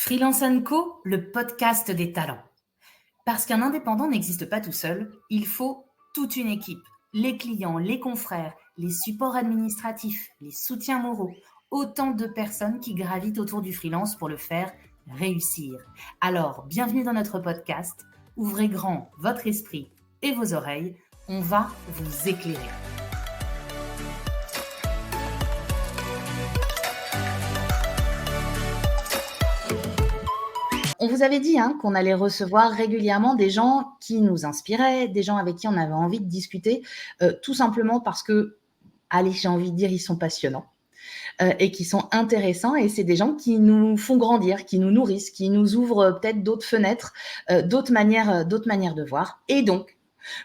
Freelance & Co, le podcast des talents. Parce qu'un indépendant n'existe pas tout seul, il faut toute une équipe. Les clients, les confrères, les supports administratifs, les soutiens moraux. Autant de personnes qui gravitent autour du freelance pour le faire réussir. Alors, bienvenue dans notre podcast. Ouvrez grand votre esprit et vos oreilles. On va vous éclairer. On vous avait dit qu'on allait recevoir régulièrement des gens qui nous inspiraient, des gens avec qui on avait envie de discuter, tout simplement parce que, allez, j'ai envie de dire, ils sont passionnants et qui sont intéressants. Et c'est des gens qui nous font grandir, qui nous nourrissent, qui nous ouvrent peut-être d'autres fenêtres, d'autres manières de voir. Et donc,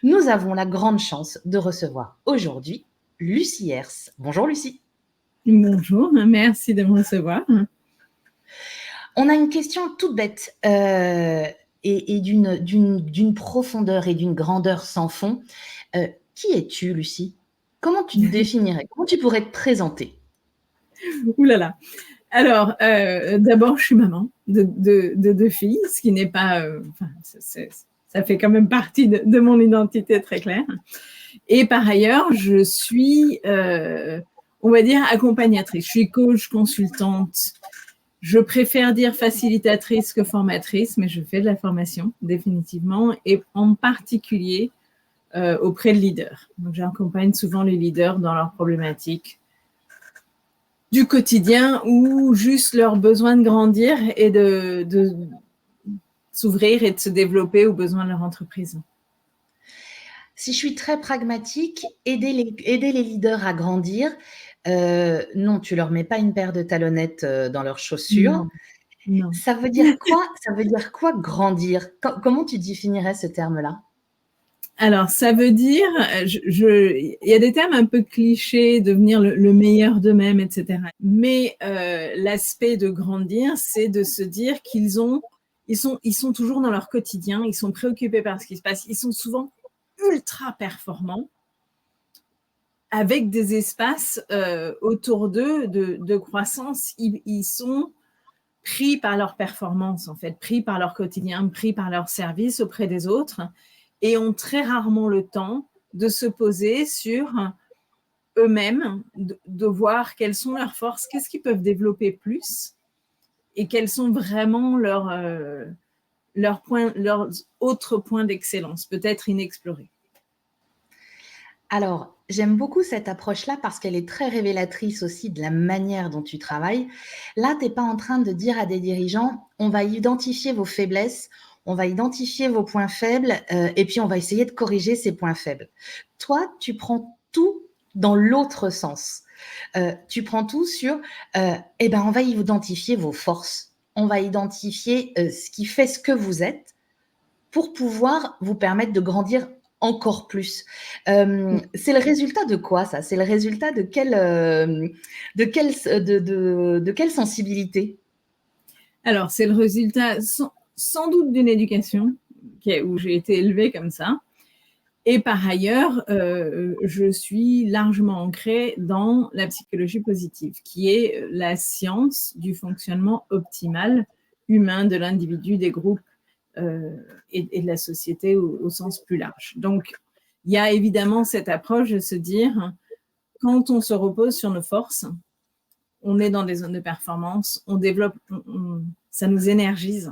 nous avons la grande chance de recevoir aujourd'hui Lucie Hers. Bonjour Lucie. Bonjour, merci de me recevoir. On a une question toute bête et d'une profondeur et d'une grandeur sans fond. Qui es-tu, Lucie ? Comment tu te définirais ? Comment tu pourrais te présenter ? Ouh là là. Alors, d'abord, je suis maman de deux filles, ce qui n'est pas... ça fait quand même partie de mon identité très claire. Et par ailleurs, je suis, on va dire, accompagnatrice. Je suis coach, consultante. Je préfère dire facilitatrice que formatrice, mais je fais de la formation, définitivement, et en particulier auprès de leaders. Donc, j'accompagne souvent les leaders dans leurs problématiques du quotidien ou juste leur besoin de grandir et de s'ouvrir et de se développer aux besoins de leur entreprise. Si je suis très pragmatique, aider les leaders à grandir, non, tu leur mets pas une paire de talonnettes dans leurs chaussures. Non. Ça veut dire quoi ? Ça veut dire quoi grandir ? Comment tu définirais ce terme-là ? Alors, ça veut dire, il y a des termes un peu clichés, devenir le meilleur d'eux-mêmes, etc. Mais l'aspect de grandir, c'est de se dire qu'ils sont toujours dans leur quotidien, ils sont préoccupés par ce qui se passe, ils sont souvent ultra performants, avec des espaces autour d'eux de croissance. Ils sont pris par leur performance, en fait, pris par leur quotidien, pris par leur service auprès des autres, et ont très rarement le temps de se poser sur eux-mêmes, de voir quelles sont leurs forces, qu'est-ce qu'ils peuvent développer plus, et quels sont vraiment leurs autres points d'excellence, peut-être inexplorés. Alors, j'aime beaucoup cette approche-là parce qu'elle est très révélatrice aussi de la manière dont tu travailles. Là, tu n'es pas en train de dire à des dirigeants, on va identifier vos faiblesses, on va identifier vos points faibles et puis on va essayer de corriger ces points faibles. Toi, tu prends tout dans l'autre sens. Tu prends tout sur, on va identifier vos forces, on va identifier ce qui fait ce que vous êtes pour pouvoir vous permettre de grandir encore plus. C'est le résultat de quoi, ça ? C'est le résultat de quelle sensibilité ? Alors, c'est le résultat sans doute d'une éducation où j'ai été élevée comme ça. Et par ailleurs, je suis largement ancrée dans la psychologie positive, qui est la science du fonctionnement optimal humain de l'individu, des groupes et de la société au sens plus large. Donc, il y a évidemment cette approche de se dire, quand on se repose sur nos forces, on est dans des zones de performance, on développe, ça nous énergise.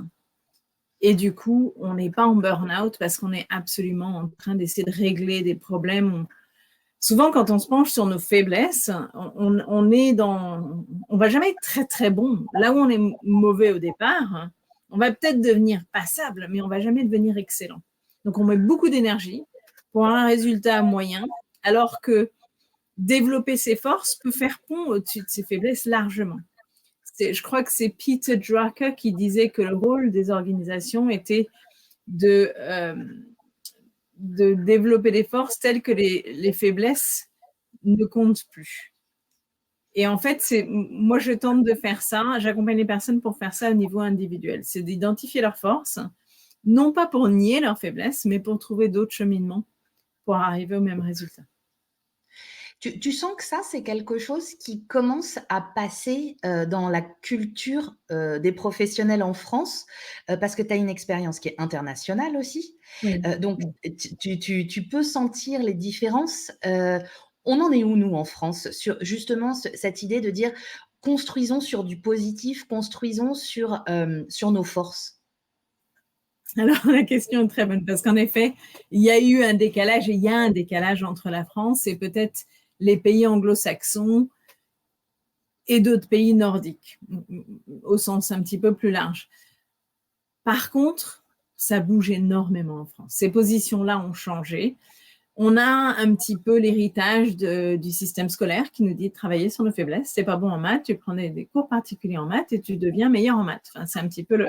Et du coup, on n'est pas en burn-out parce qu'on est absolument en train d'essayer de régler des problèmes. Souvent, quand on se penche sur nos faiblesses, on va jamais être très, très bon. Là où on est mauvais au départ, on va peut-être devenir passable, mais on va jamais devenir excellent. Donc, on met beaucoup d'énergie pour un résultat moyen, alors que développer ses forces peut faire pont au-dessus de ses faiblesses largement. Je crois que c'est Peter Drucker qui disait que le rôle des organisations était de développer des forces telles que les faiblesses ne comptent plus. Et en fait, moi, je tente de faire ça. J'accompagne les personnes pour faire ça au niveau individuel. C'est d'identifier leurs forces, non pas pour nier leurs faiblesses, mais pour trouver d'autres cheminements pour arriver au même résultat. Tu sens que ça, c'est quelque chose qui commence à passer, dans la culture, des professionnels en France? Parce que tu as une expérience qui est internationale aussi. Oui. Donc tu peux sentir les différences. On en est où nous en France sur justement cette idée de dire: «Construisons sur du positif, construisons sur nos forces»? Alors, la question est très bonne parce qu'en effet, il y a eu un décalage et il y a un décalage entre la France et peut-être les pays anglo-saxons et d'autres pays nordiques, au sens un petit peu plus large. Par contre, ça bouge énormément en France. Ces positions-là ont changé. On a un petit peu l'héritage du système scolaire qui nous dit de travailler sur nos faiblesses. C'est pas bon en maths, tu prenais des cours particuliers en maths et tu deviens meilleur en maths. Enfin, c'est un petit peu le.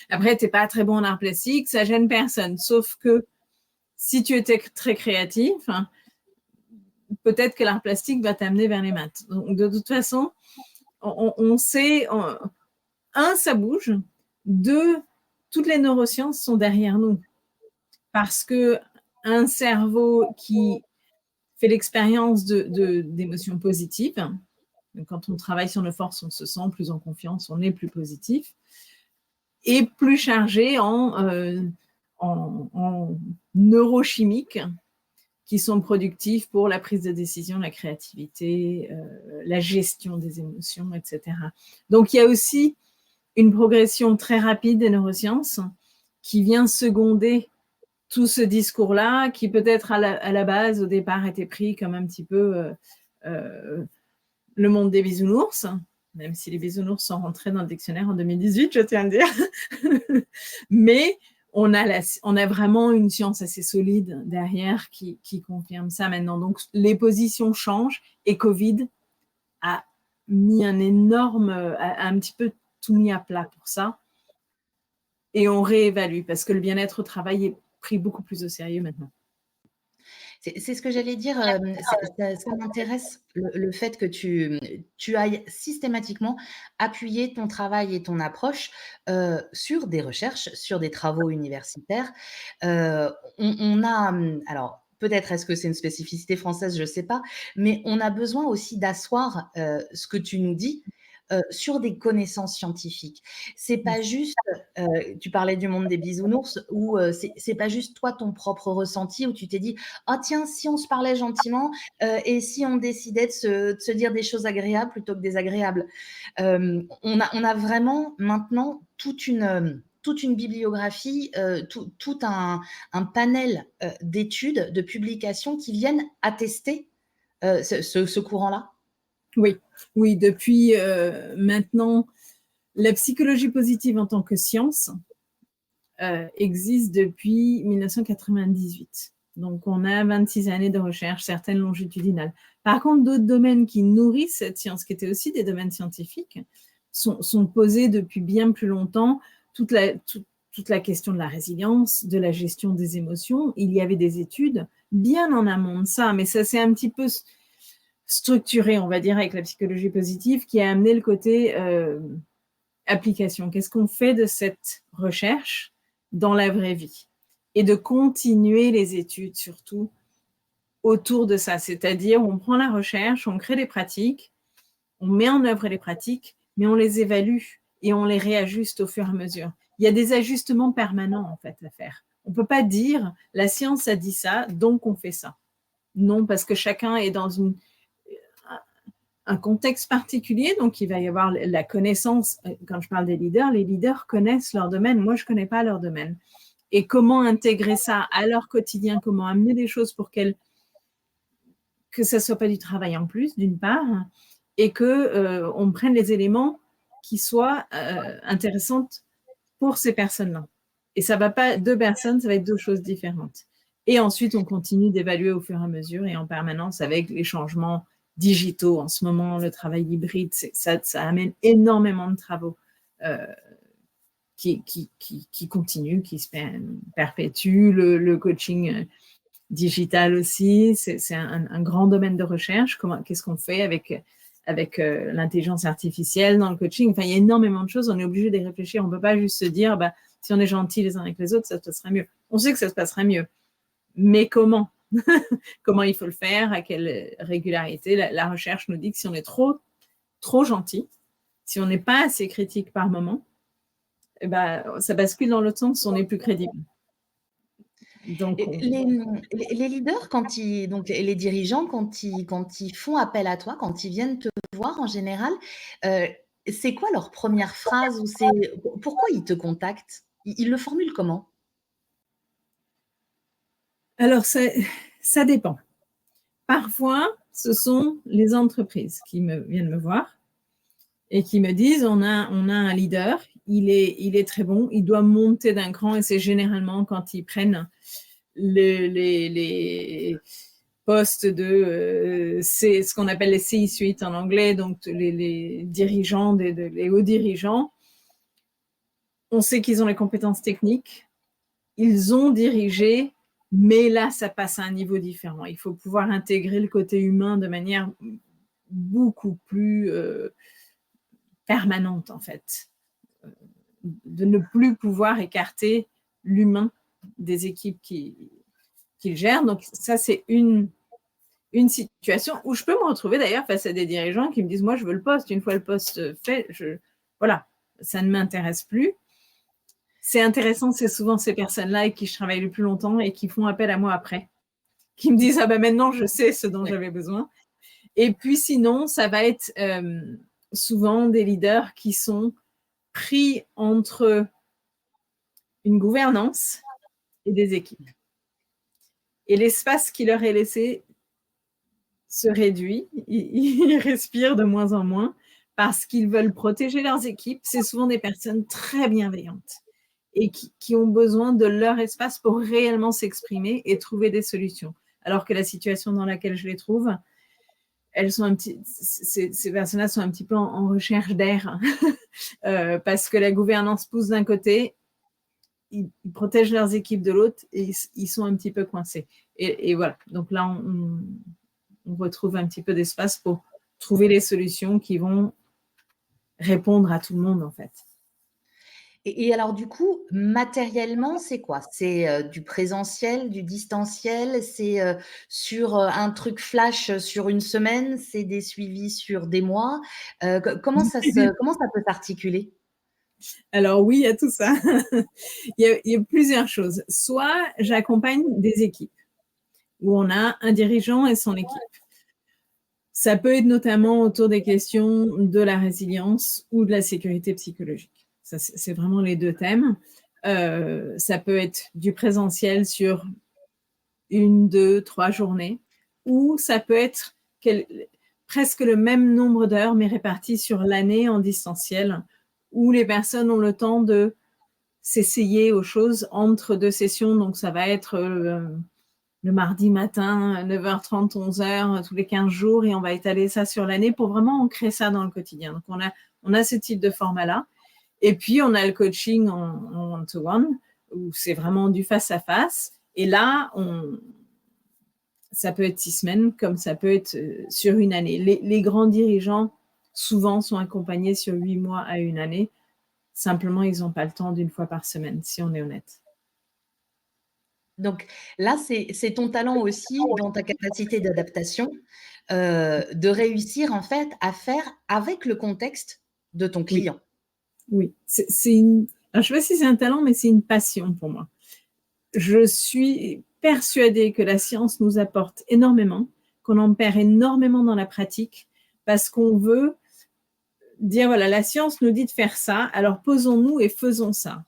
Après, t'es pas très bon en art plastique, ça gêne personne. Sauf que si tu étais très créatif, hein, peut-être que l'art plastique va t'amener vers les maths. Donc, de toute façon, on sait, ça bouge. Deux, toutes les neurosciences sont derrière nous. Parce que un cerveau qui fait l'expérience d'émotions positives, quand on travaille sur nos forces, on se sent plus en confiance, on est plus positif, et plus chargé en neurochimiques qui sont productifs pour la prise de décision, la créativité, la gestion des émotions, etc. Donc, il y a aussi une progression très rapide des neurosciences qui vient seconder tout ce discours-là, qui peut-être à la base, au départ, était pris comme un petit peu le monde des bisounours, même si les bisounours sont rentrés dans le dictionnaire en 2018, je tiens à le dire. Mais on a vraiment une science assez solide derrière qui confirme ça maintenant. Donc, les positions changent et Covid a mis un petit peu tout mis à plat pour ça. Et on réévalue parce que le bien-être au travail est pris beaucoup plus au sérieux maintenant. C'est ce que j'allais dire, ça m'intéresse le fait que tu ailles systématiquement appuyer ton travail et ton approche, sur des recherches, sur des travaux universitaires. On a, alors peut-être est-ce que c'est une spécificité française, je ne sais pas, mais on a besoin aussi d'asseoir, ce que tu nous dis, sur des connaissances scientifiques. C'est pas juste, tu parlais du monde des bisounours où, c'est pas juste toi ton propre ressenti où tu t'es dit: «Ah tiens, si on se parlait gentiment, et si on décidait de se dire des choses agréables plutôt que désagréables». On a vraiment maintenant toute une bibliographie, tout un panel, d'études, de publications qui viennent attester, ce courant-là? Oui, oui, depuis maintenant, la psychologie positive en tant que science existe depuis 1998. Donc, on a 26 années de recherche, certaines longitudinales. Par contre, d'autres domaines qui nourrissent cette science, qui étaient aussi des domaines scientifiques, sont posés depuis bien plus longtemps. Toute la question de la résilience, de la gestion des émotions, il y avait des études bien en amont de ça, mais ça s'est un petit peu structuré, on va dire, avec la psychologie positive, qui a amené le côté application. Qu'est-ce qu'on fait de cette recherche dans la vraie vie? Et de continuer les études, surtout, autour de ça. C'est-à-dire, on prend la recherche, on crée des pratiques, on met en œuvre les pratiques, mais on les évalue et on les réajuste au fur et à mesure. Il y a des ajustements permanents, en fait, à faire. On ne peut pas dire, la science a dit ça, donc on fait ça. Non, parce que chacun est dans un contexte particulier, donc il va y avoir la connaissance. Quand je parle des leaders, les leaders connaissent leur domaine, moi je ne connais pas leur domaine. Et comment intégrer ça à leur quotidien, comment amener des choses pour que ça ne soit pas du travail en plus, d'une part, et qu'on prenne les éléments qui soient intéressants pour ces personnes-là. Et ça ne va pas deux personnes, ça va être deux choses différentes. Et ensuite, on continue d'évaluer au fur et à mesure et en permanence avec les changements digitaux. En ce moment, le travail hybride, ça amène énormément de travaux qui continuent, qui se perpétuent. Le coaching digital aussi, c'est un grand domaine de recherche. Qu'est-ce qu'on fait avec l'intelligence artificielle dans le coaching? Enfin, il y a énormément de choses. On est obligé d'y réfléchir. On ne peut pas juste se dire, si on est gentils les uns avec les autres, ça se passera mieux. On sait que ça se passera mieux. Mais comment? Comment il faut le faire, à quelle régularité. La recherche nous dit que si on est trop gentil, si on n'est pas assez critique par moment, eh ben, ça bascule dans l'autre sens, on n'est plus crédible. Donc, Les leaders, donc les dirigeants, quand ils font appel à toi, quand ils viennent te voir en général, c'est quoi leur première phrase ou pourquoi ils te contactent? Ils le formulent comment? alors, ça dépend. Parfois, ce sont les entreprises qui viennent me voir et qui me disent on a un leader, il est très bon, il doit monter d'un cran, et c'est généralement quand ils prennent les postes de c'est ce qu'on appelle les C-suite en anglais, donc les dirigeants, les hauts dirigeants. On sait qu'ils ont les compétences techniques, ils ont dirigé, mais là, ça passe à un niveau différent. Il faut pouvoir intégrer le côté humain de manière beaucoup plus permanente, en fait. De ne plus pouvoir écarter l'humain des équipes qu'ils gèrent. Donc, ça, c'est une situation où je peux me retrouver d'ailleurs face à des dirigeants qui me disent, moi, je veux le poste. Une fois le poste fait, voilà, ça ne m'intéresse plus. C'est intéressant, c'est souvent ces personnes-là avec qui je travaille le plus longtemps et qui font appel à moi après, qui me disent, ah ben maintenant, je sais ce dont j'avais besoin. Et puis sinon, ça va être souvent des leaders qui sont pris entre une gouvernance et des équipes. Et l'espace qui leur est laissé se réduit, ils respirent de moins en moins parce qu'ils veulent protéger leurs équipes. C'est souvent des personnes très bienveillantes et qui ont besoin de leur espace pour réellement s'exprimer et trouver des solutions. Alors que la situation dans laquelle je les trouve, ces personnes-là sont un petit peu en recherche d'air parce que la gouvernance pousse d'un côté, ils protègent leurs équipes de l'autre et ils sont un petit peu coincés. Et voilà, donc là, on retrouve un petit peu d'espace pour trouver les solutions qui vont répondre à tout le monde, en fait. Et alors du coup, matériellement, c'est quoi? C'est du présentiel, du distanciel? C'est sur un truc flash sur une semaine? C'est des suivis sur des mois? Comment ça peut s'articuler? Alors oui, il y a tout ça. Il y a plusieurs choses. Soit j'accompagne des équipes où on a un dirigeant et son équipe. Ça peut être notamment autour des questions de la résilience ou de la sécurité psychologique. Ça, c'est vraiment les deux thèmes. Ça peut être du présentiel sur 1, 2, 3 journées, ou ça peut être presque le même nombre d'heures, mais réparties sur l'année en distanciel, où les personnes ont le temps de s'essayer aux choses entre deux sessions. Donc, ça va être le mardi matin, 9h30, 11h, tous les 15 jours, et on va étaler ça sur l'année pour vraiment ancrer ça dans le quotidien. Donc, on a ce type de format-là. Et puis, on a le coaching en one-to-one, où c'est vraiment du face-à-face. Et là, ça peut être 6 semaines, comme ça peut être sur une année. Les grands dirigeants, souvent, sont accompagnés sur 8 mois à une année. Simplement, ils n'ont pas le temps d'une fois par semaine, si on est honnête. Donc là, c'est ton talent aussi dans ta capacité d'adaptation, de réussir en fait à faire avec le contexte de ton client. Oui. Alors, je ne sais pas si c'est un talent, mais c'est une passion pour moi. Je suis persuadée que la science nous apporte énormément, qu'on en perd énormément dans la pratique, parce qu'on veut dire, voilà, la science nous dit de faire ça, alors posons-nous et faisons ça.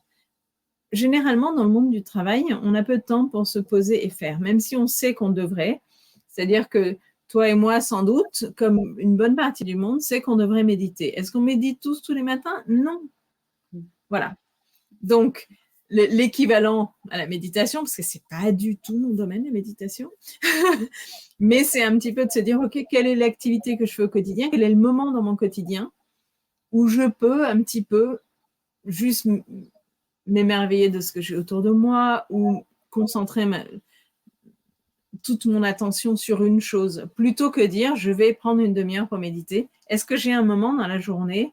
Généralement, dans le monde du travail, on a peu de temps pour se poser et faire, même si on sait qu'on devrait. C'est-à-dire que toi et moi, sans doute, comme une bonne partie du monde, sait qu'on devrait méditer. Est-ce qu'on médite tous les matins? Non. Voilà. Donc, l'équivalent à la méditation, parce que c'est pas du tout mon domaine, la méditation, mais c'est un petit peu de se dire, OK, quelle est l'activité que je fais au quotidien? Quel est le moment dans mon quotidien où je peux un petit peu juste m'émerveiller de ce que j'ai autour de moi ou concentrer toute mon attention sur une chose, plutôt que dire, je vais prendre une demi-heure pour méditer. Est-ce que j'ai un moment dans la journée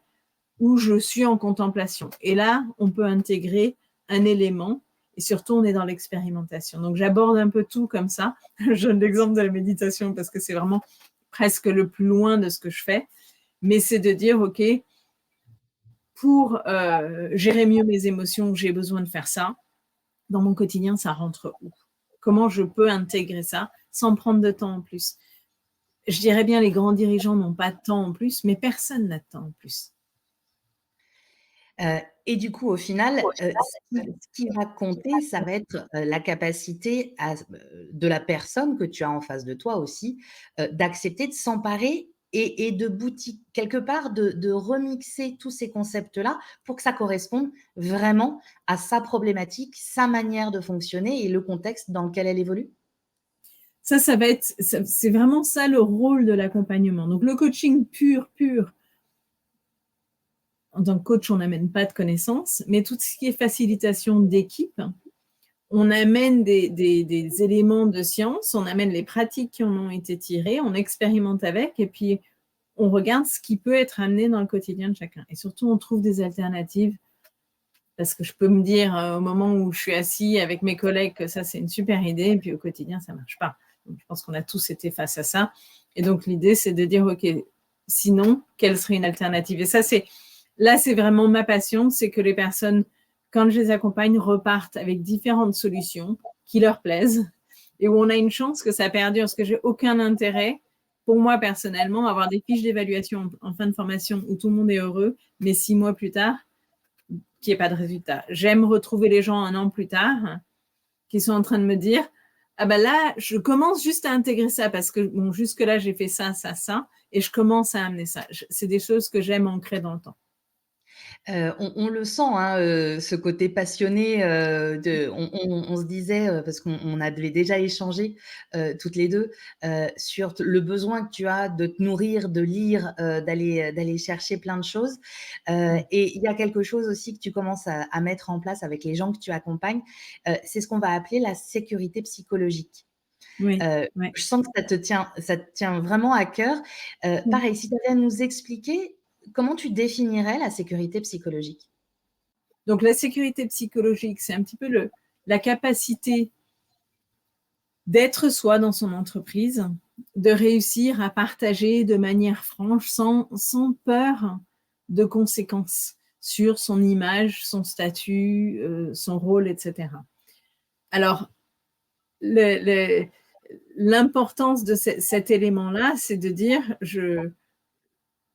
où je suis en contemplation? Et là, on peut intégrer un élément et surtout, on est dans l'expérimentation. Donc, j'aborde un peu tout comme ça. Je donne l'exemple de la méditation parce que c'est vraiment presque le plus loin de ce que je fais. Mais c'est de dire, OK, pour gérer mieux mes émotions, j'ai besoin de faire ça. Dans mon quotidien, ça rentre où? Comment je peux intégrer ça sans prendre de temps en plus? Je dirais bien, les grands dirigeants n'ont pas de temps en plus, mais personne n'a de temps en plus. Et du coup, au final, ce qui va compter, ça va être, la capacité de la personne que tu as en face de toi aussi, d'accepter de s'emparer et de quelque part de remixer tous ces concepts-là pour que ça corresponde vraiment à sa problématique, sa manière de fonctionner et le contexte dans lequel elle évolue? Ça va être, c'est vraiment ça le rôle de l'accompagnement. Donc, le coaching pur, en tant que coach, on n'amène pas de connaissances, mais tout ce qui est facilitation d'équipe, on amène des éléments de science, on amène les pratiques qui en ont été tirées, on expérimente avec, et puis on regarde ce qui peut être amené dans le quotidien de chacun. Et surtout, on trouve des alternatives, parce que je peux me dire au moment où je suis assis avec mes collègues que ça, c'est une super idée, et puis au quotidien, ça ne marche pas. Donc, je pense qu'on a tous été face à ça. Et donc, l'idée, c'est de dire, OK, sinon, quelle serait une alternative? Et ça, là, c'est vraiment ma passion, c'est que les personnes, quand je les accompagne, repartent avec différentes solutions qui leur plaisent et où on a une chance que ça perdure, parce que j'ai aucun intérêt, pour moi personnellement, à avoir des fiches d'évaluation en fin de formation où tout le monde est heureux, mais 6 mois plus tard, qu'il n'y ait pas de résultat. J'aime retrouver les gens 1 an plus tard qui sont en train de me dire « Ah ben là, je commence juste à intégrer ça parce que bon, jusque-là, j'ai fait ça, ça, ça, et je commence à amener ça. » C'est des choses que j'aime ancrer dans le temps. On le sent, hein, ce côté passionné, on se disait, parce qu'on avait déjà échangé, toutes les 2, sur le besoin que tu as de te nourrir, de lire, d'aller chercher plein de choses. Et il y a quelque chose aussi que tu commences à mettre en place avec les gens que tu accompagnes, c'est ce qu'on va appeler la sécurité psychologique. Oui, ouais. Je sens que ça te tient vraiment à cœur. Pareil, si tu avais à nous expliquer comment tu définirais la sécurité psychologique? Donc, la sécurité psychologique, c'est un petit peu la capacité d'être soi dans son entreprise, de réussir à partager de manière franche, sans peur de conséquences sur son image, son statut, son rôle, etc. Alors, l'importance de cet élément-là, c'est de dire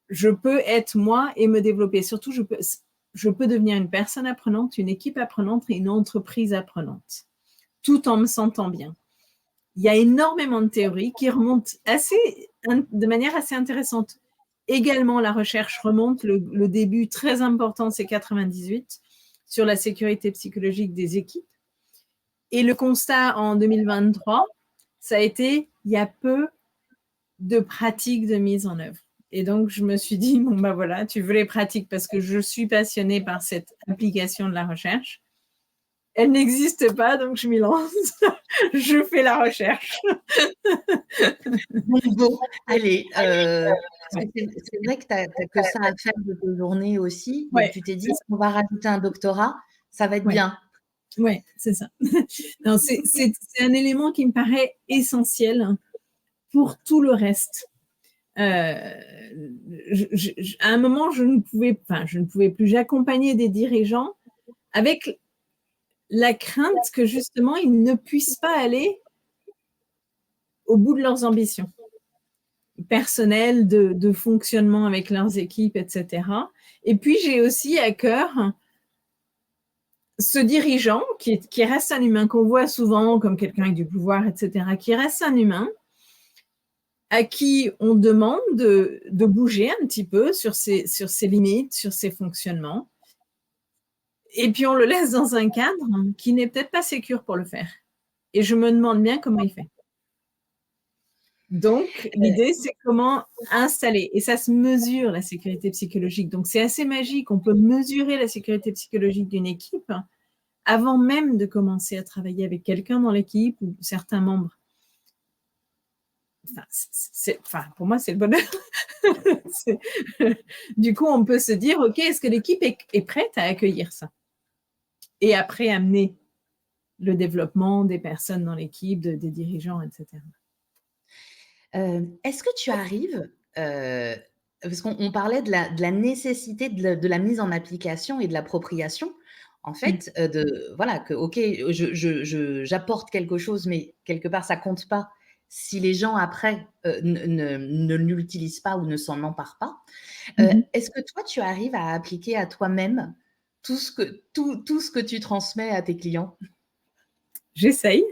je peux être moi et me développer. Surtout, je peux devenir une personne apprenante, une équipe apprenante et une entreprise apprenante, tout en me sentant bien. Il y a énormément de théories qui remontent de manière assez intéressante. Également, la recherche remonte, le début très important, c'est 98, sur la sécurité psychologique des équipes. Et le constat en 2023, ça a été, il y a peu de pratiques de mise en œuvre. Et donc, je me suis dit, bon, ben voilà, tu veux les pratiques parce que je suis passionnée par cette application de la recherche. Elle n'existe pas, donc je m'y lance. Je fais la recherche. Bon, allez, c'est vrai que tu as que ça à faire de tes journées aussi, donc tu t'es dit: «On va rajouter un doctorat, ça va être bien». Ouais, c'est ça. Non, c'est un élément qui me paraît essentiel pour tout le reste. À un moment, je ne pouvais plus. J'accompagnais des dirigeants avec la crainte que justement, ils ne puissent pas aller au bout de leurs ambitions personnelles, de fonctionnement avec leurs équipes, etc. Et puis, j'ai aussi à cœur ce dirigeant qui reste un humain, qu'on voit souvent comme quelqu'un avec du pouvoir, etc., qui reste un humain, à qui on demande de bouger un petit peu sur ses limites, sur ses fonctionnements. Et puis, on le laisse dans un cadre qui n'est peut-être pas sécure pour le faire. Et je me demande bien comment il fait. Donc, l'idée, c'est comment installer. Et ça se mesure, la sécurité psychologique. Donc, c'est assez magique. On peut mesurer la sécurité psychologique d'une équipe avant même de commencer à travailler avec quelqu'un dans l'équipe ou certains membres. Pour moi, c'est le bonheur. Du coup, on peut se dire, OK, est-ce que l'équipe est prête à accueillir ça? Et après, amener le développement des personnes dans l'équipe, des dirigeants, etc. Est-ce que tu arrives, parce qu'on parlait de la nécessité de la mise en application et de l'appropriation, en Mm. fait, voilà, que OK, j'apporte quelque chose, mais quelque part ça compte pas si les gens après, ne l'utilisent pas ou ne s'en emparent pas. Mhm. Est-ce que toi, tu arrives à appliquer à toi-même tout ce que tu transmets à tes clients? J'essaye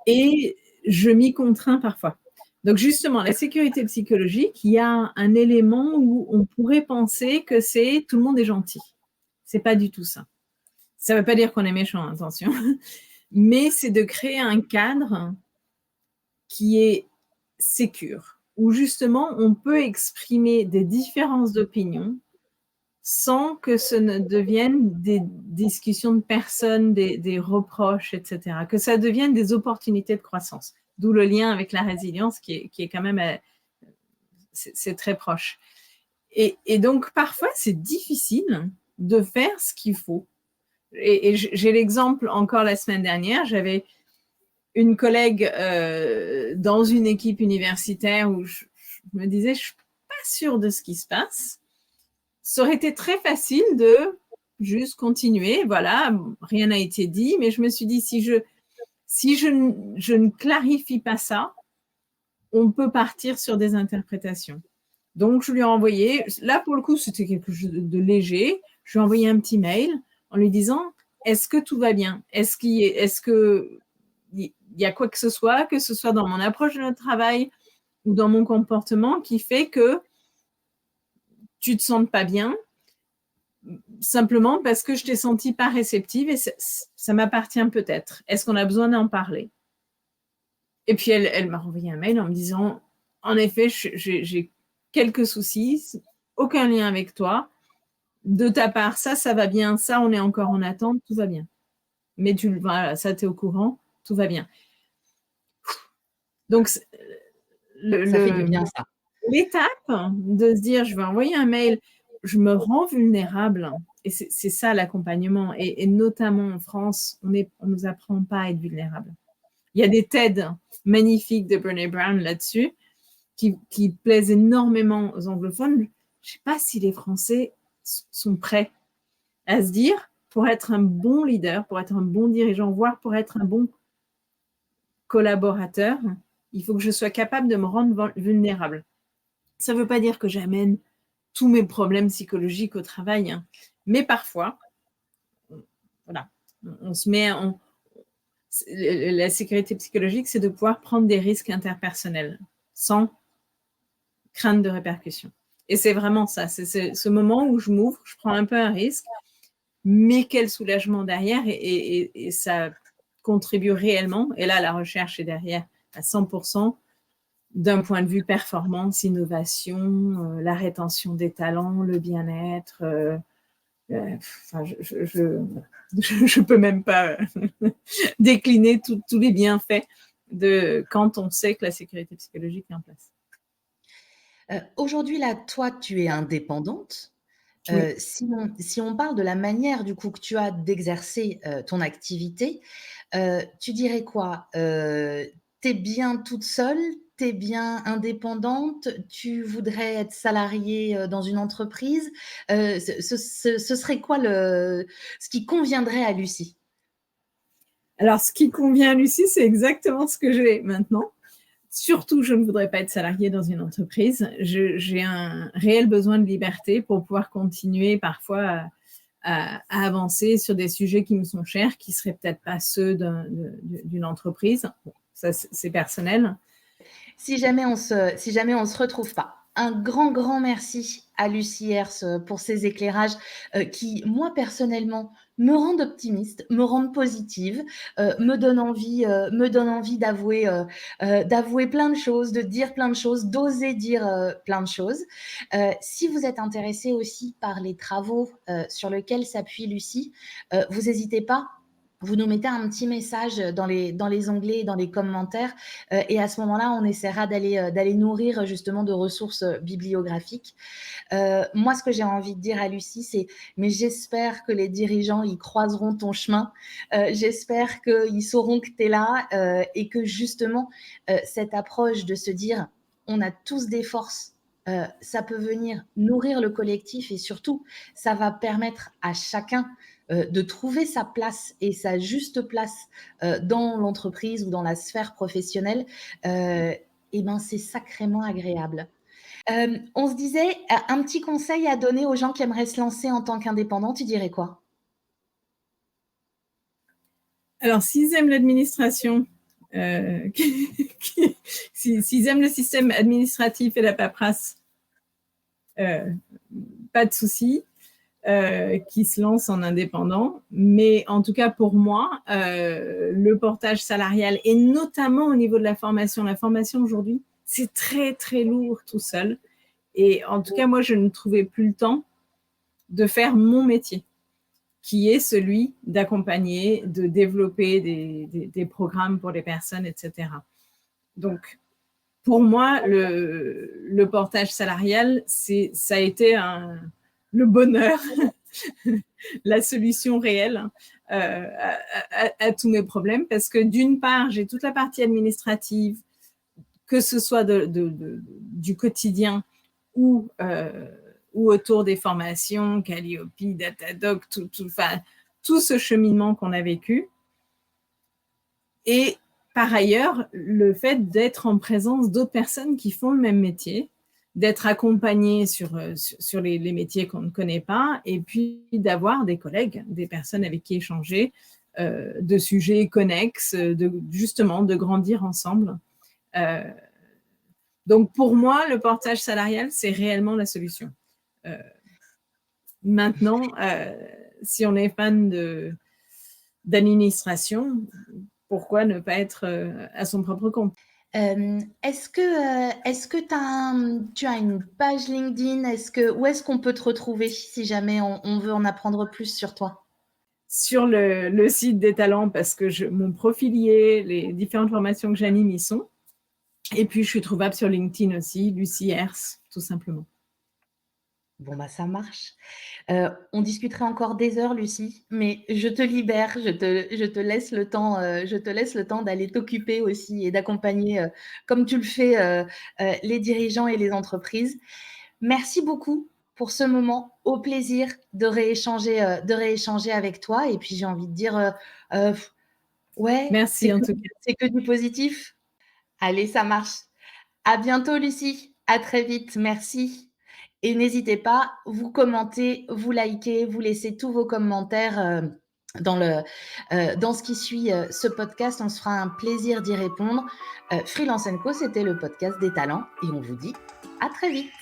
et je m'y contrains parfois. Donc justement, la sécurité psychologique, il y a un élément où on pourrait penser que c'est tout le monde est gentil. C'est pas du tout ça. Ça ne veut pas dire qu'on est méchant, attention, mais c'est de créer un cadre qui est sécure, où justement on peut exprimer des différences d'opinion sans que ce ne devienne des discussions de personnes, des reproches, etc. Que ça devienne des opportunités de croissance. D'où le lien avec la résilience qui est quand même, c'est très proche. Et donc, parfois, c'est difficile de faire ce qu'il faut. Et j'ai l'exemple encore la semaine dernière, j'avais une collègue dans une équipe universitaire où je me disais, je ne suis pas sûre de ce qui se passe. Ça aurait été très facile de juste continuer, voilà, rien n'a été dit, mais je me suis dit, si je ne clarifie pas ça, on peut partir sur des interprétations. Donc, je lui ai envoyé, là pour le coup, c'était quelque chose de léger, je lui ai envoyé un petit mail en lui disant, est-ce que tout va bien? Est-ce qu'il y a quoi que ce soit dans mon approche de notre travail ou dans mon comportement qui fait que tu ne te sens pas bien, simplement parce que je t'ai senti pas réceptive et ça m'appartient peut-être. Est-ce qu'on a besoin d'en parler? Et puis elle m'a renvoyé un mail en me disant, en effet, j'ai quelques soucis, aucun lien avec toi. De ta part, ça va bien, ça, on est encore en attente, tout va bien. Mais voilà, ça, tu es au courant, tout va bien. Donc, Ça fait du bien ça. l'étape de se dire, je vais envoyer un mail, je me rends vulnérable, et c'est ça l'accompagnement, et notamment en France, on nous apprend pas à être vulnérable. Il y a des TED magnifiques de Brené Brown là-dessus, qui plaisent énormément aux anglophones. Je sais pas si les Français sont prêts à se dire, pour être un bon leader, pour être un bon dirigeant, voire pour être un bon collaborateur, il faut que je sois capable de me rendre vulnérable. Ça ne veut pas dire que j'amène tous mes problèmes psychologiques au travail, hein. Mais parfois, voilà, on se met la sécurité psychologique, c'est de pouvoir prendre des risques interpersonnels sans crainte de répercussions. Et c'est vraiment ça, c'est ce moment où je m'ouvre, je prends un peu un risque, mais quel soulagement derrière, et ça contribue réellement. Et là, la recherche est derrière à 100%. D'un point de vue performance, innovation, la rétention des talents, le bien-être. Enfin, je peux même pas décliner tous les bienfaits de quand on sait que la sécurité psychologique est en place. Aujourd'hui, là, toi, tu es indépendante. Oui. Si on parle de la manière, du coup, que tu as d'exercer, ton activité, tu dirais quoi? Tu es bien toute seule? Tu es bien indépendante? Tu voudrais être salariée, dans une entreprise? Ce serait quoi ce qui conviendrait à Lucie? Alors, ce qui convient à Lucie, c'est exactement ce que j'ai maintenant. Surtout, je ne voudrais pas être salariée dans une entreprise. J'ai un réel besoin de liberté pour pouvoir continuer parfois à avancer sur des sujets qui me sont chers, qui ne seraient peut-être pas ceux d'une entreprise. Bon, ça, c'est personnel. Si jamais on se retrouve pas, un grand merci à Lucie Hers, pour ces éclairages, qui, moi, personnellement, me rendent optimiste, me rendent positive, me donnent envie d'avouer plein de choses, de dire plein de choses, d'oser dire, plein de choses. Si vous êtes intéressé aussi par les travaux, sur lesquels s'appuie Lucie, vous hésitez pas vous nous mettez un petit message dans les onglets, dans les commentaires, et à ce moment-là, on essaiera d'aller nourrir justement de ressources bibliographiques. Moi, ce que j'ai envie de dire à Lucie, c'est mais j'espère que les dirigeants, ils croiseront ton chemin. J'espère qu'ils sauront que tu es là, et que justement, cette approche de se dire on a tous des forces, ça peut venir nourrir le collectif et surtout, ça va permettre à chacun de trouver sa place et sa juste place dans l'entreprise ou dans la sphère professionnelle. Et ben, c'est sacrément agréable. On se disait, un petit conseil à donner aux gens qui aimeraient se lancer en tant qu'indépendants, tu dirais quoi? Alors, s'ils aiment l'administration, s'ils aiment le système administratif et la paperasse, pas de souci, qui se lancent en indépendant. Mais en tout cas, pour moi, le portage salarial, et notamment au niveau de la formation aujourd'hui, c'est très, très lourd tout seul. Et en tout cas, moi, je ne trouvais plus le temps de faire mon métier, qui est celui d'accompagner, de développer des programmes pour les personnes, etc. Donc, pour moi, le portage salarial, ça a été le bonheur, la solution réelle à tous mes problèmes, parce que d'une part, j'ai toute la partie administrative, que ce soit du quotidien ou autour des formations, Calliope, Datadog, tout ce cheminement qu'on a vécu. Et par ailleurs, le fait d'être en présence d'autres personnes qui font le même métier, d'être accompagné sur les métiers qu'on ne connaît pas, et puis d'avoir des collègues, des personnes avec qui échanger de sujets connexes, justement de grandir ensemble. Donc pour moi, le portage salarial, c'est réellement la solution. Maintenant, si on est fan d'administration, pourquoi ne pas être à son propre compte? Est-ce que tu as une page LinkedIn? Où est-ce qu'on peut te retrouver si jamais on veut en apprendre plus sur toi? Sur le site des talents, parce que mon profil y est, les différentes formations que j'anime y sont. Et puis, je suis trouvable sur LinkedIn aussi, Lucie Hers, tout simplement. Bon, bah, ça marche. On discuterait encore des heures, Lucie, mais je te libère, je te laisse le temps, d'aller t'occuper aussi et d'accompagner, comme tu le fais, les dirigeants et les entreprises. Merci beaucoup pour ce moment. Au plaisir de rééchanger avec toi et puis j'ai envie de dire, ouais, Merci en tout cas. c'est que du positif. Allez, ça marche. À bientôt, Lucie. À très vite. Merci. Et n'hésitez pas, vous commentez, vous likez, vous laissez tous vos commentaires dans ce qui suit ce podcast. On se fera un plaisir d'y répondre. Freelance & Co, c'était le podcast des talents et on vous dit à très vite.